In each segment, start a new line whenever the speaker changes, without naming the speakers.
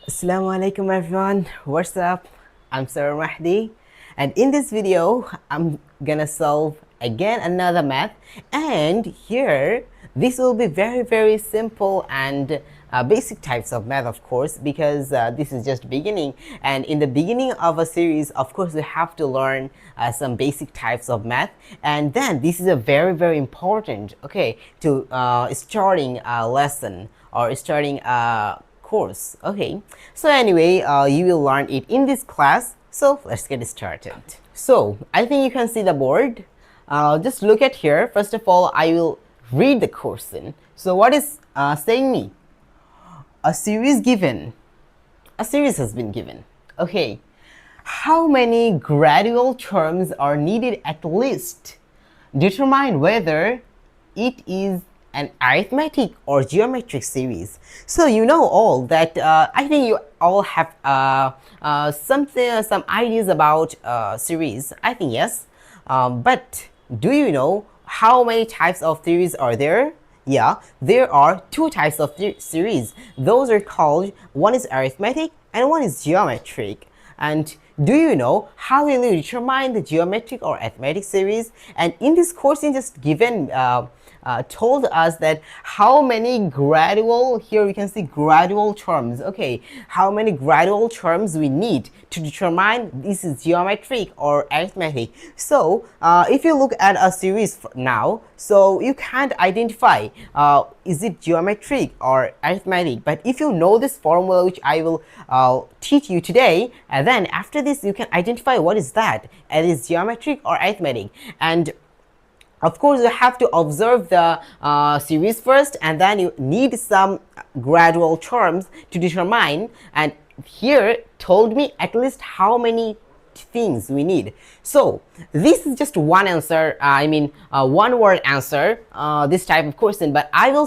Assalamu alaikum everyone, what's up? I'm Sir Mahdi, and in this video I'm gonna solve again another math, and here this will be very simple and basic types of math, of course, because this is just beginning, and in the beginning of a series, of course, we have to learn some basic types of math, and then this is a very important, okay, to starting a lesson or starting a course. Okay, so anyway, you will learn it in this class, so let's get started. So I think you can see the board. Just look at here. First of all, I will read the question. So what is saying me? A series given. A series has been given. Okay, how many gradual terms are needed at least? Determine whether it is an arithmetic or geometric series. So you know all that. I think you all have some ideas about series. I think yes, but do you know how many types of series are there? Yeah, there are two types of series. Those are called, one is arithmetic and one is geometric. And do you know how will you determine the geometric or arithmetic series? And in this course, in just given told us that how many gradual, here we can see gradual terms. Okay, how many gradual terms we need to determine this is geometric or arithmetic. So if you look at a series now, so you can't identify is it geometric or arithmetic, but if you know this formula which I will teach you today, and then after this you can identify what is that, it is geometric or arithmetic. And of course, you have to observe the series first, and then you need some gradual terms to determine. And here told me at least how many things we need. So this is just one answer, one word answer, this type of question, but I will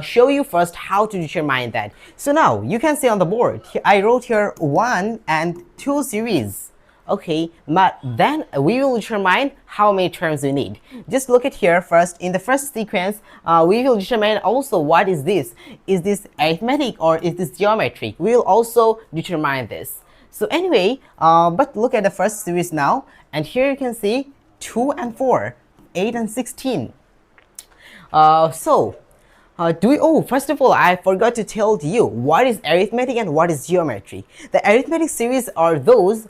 show you first how to determine that. So now you can see on the board, I wrote here 1 and 2 series. Okay, but then we will determine how many terms we need. Just look at here first. In the first sequence, we will determine also what is this. Is this arithmetic or is this geometric? We will also determine this. So anyway, but look at the first series now, and here you can see 2 and 4, 8 and 16. First of all, I forgot to tell you what is arithmetic and what is geometry. The arithmetic series are those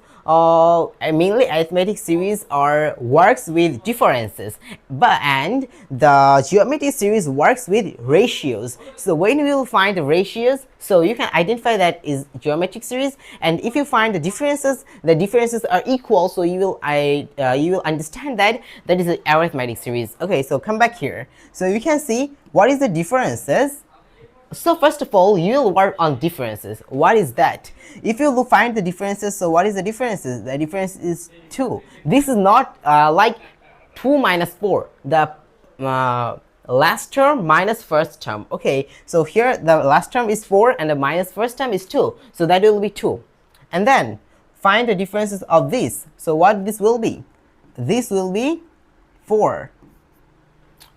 mainly arithmetic series works with differences, and the geometry series works with ratios. So when we will find the ratios, so you can identify that is geometric series, and if you find the differences are equal, so you will understand that is an arithmetic series. Okay, so come back here. So you can see what is the differences. So first of all, you will work on differences. What is that? If you find the differences, so what is the differences? The difference is 2. This is not like 2 minus 4. The last term minus first term. Okay, so here the last term is 4 and the minus first term is 2. So that will be 2. And then find the differences of this. So what this will be? This will be 4.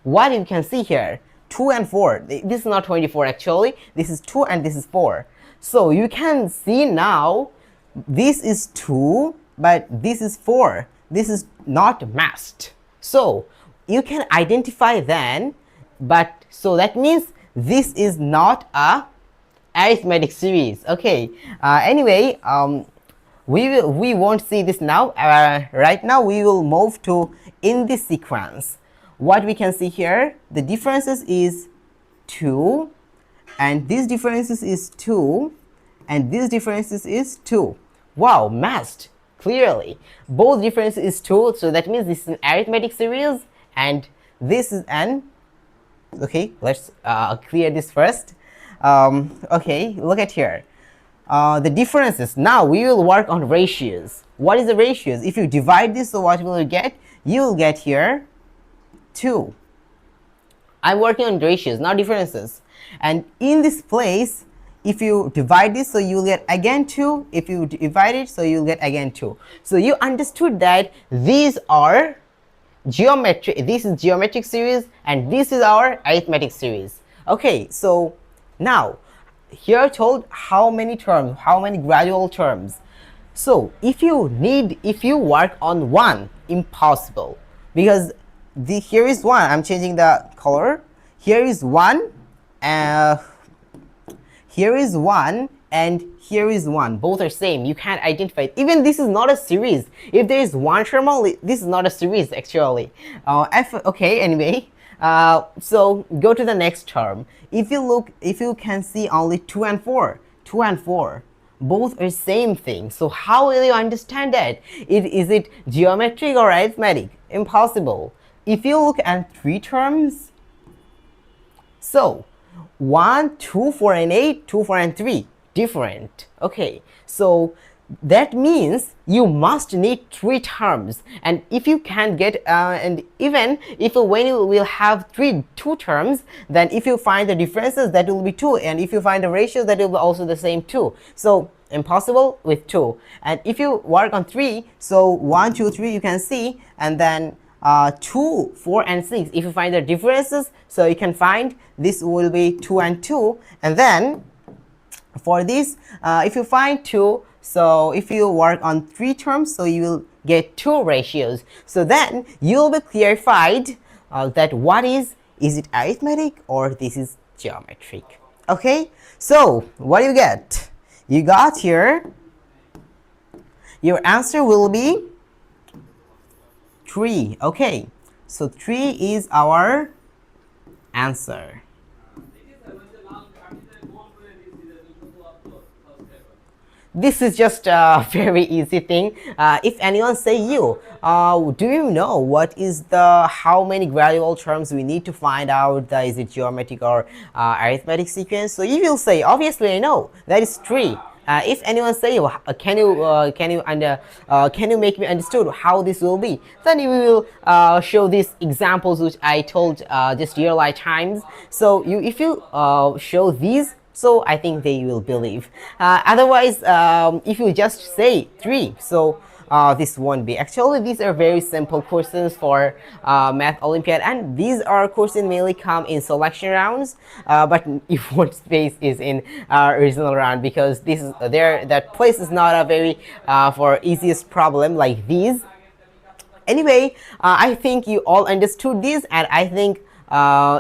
What you can see here? 2 and 4. This is not 24 actually. This is 2 and this is 4. So you can see now this is 2, but this is 4. This is not matched. So you can identify then, but so that means this is not a arithmetic series. Okay. Anyway, we won't see this now. Right now we will move to in this sequence. What we can see here, the differences is 2, and these differences is 2, and these differences is 2. Wow, matched clearly. Both differences is 2, so that means this is an arithmetic series, and this is an. Okay, let's clear this first. Okay, look at here. The differences. Now we will work on ratios. What is the ratios? If you divide this, so what will you get? You will get here 2. I'm working on ratios, not differences. And in this place, if you divide this, so you will get again 2. If you divide it, so you will get again 2. So you understood that these are geometric. This is geometric series, and this is our arithmetic series. Okay, so now here told how many terms, how many gradual terms. So if you work on one, impossible, because here is one. I'm changing the color. Here is one, here is one, and here is one. Both are same. You can't identify it. Even this is not a series. If there is one term only, this is not a series actually. Okay, anyway. So go to the next term. If you can see only 2 and 4, 2 and 4, both are same thing. So how will you understand that? Is it geometric or arithmetic? Impossible. If you look at 3 terms, so 1, 2, 4, and 8, 2, 4, and 3, different. Okay, so that means you must need 3 terms, and if you can get and even if when you will have 2 terms, then if you find the differences, that will be 2, and if you find the ratios, that will be also the same 2. So impossible with 2. And if you work on 3, so 1, 2, 3 you can see, and then 2, 4, and 6, if you find the differences, so you can find this will be 2 and 2, and then for this if you find 2, so if you work on 3 terms, so you will get 2 ratios. So then you'll be clarified that what is it arithmetic or this is geometric. Okay, so what do you get? You got here, your answer will be 3. Okay, so 3 is our answer. This is just a very easy thing. If anyone say you, do you know what is the how many gradual terms we need to find out is it geometric or arithmetic sequence? So you will say, obviously I know, that is 3. If anyone say, can you make me understood how this will be? Then we will show these examples which I told just real life times. So if you show these, so I think they will believe. Otherwise, if you just say 3, so this won't be. Actually, these are very simple questions for Math Olympiad, and these are questions mainly come in selection rounds. But if one space is in original round, because this is that place is not a very for easiest problem like these. Anyway, I think you all understood this, and I think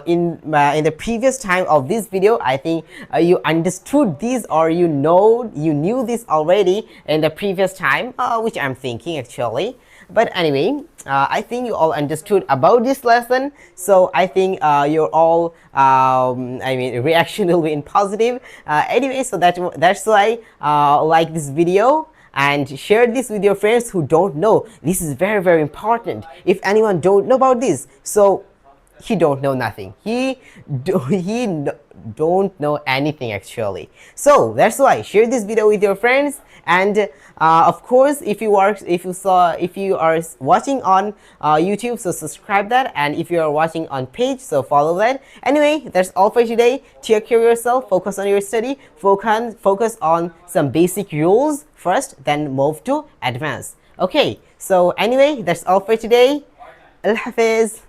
in the previous time of this video, I think you understood this, or you knew this already in the previous time, which I'm thinking actually. But anyway, I think you all understood about this lesson. So I think your all reaction will be in positive. Anyway, so that's why like this video and share this with your friends who don't know. This is very, very important. If anyone don't know about this, so he don't know nothing. He don't know anything actually. So that's why share this video with your friends, and of course if you are watching on YouTube, so subscribe that, and if you are watching on page, so follow that. Anyway, that's all for today. Take care of yourself, focus on your study, focus on some basic rules first, then move to advanced. Okay, so anyway, that's all for today. Allah Hafiz.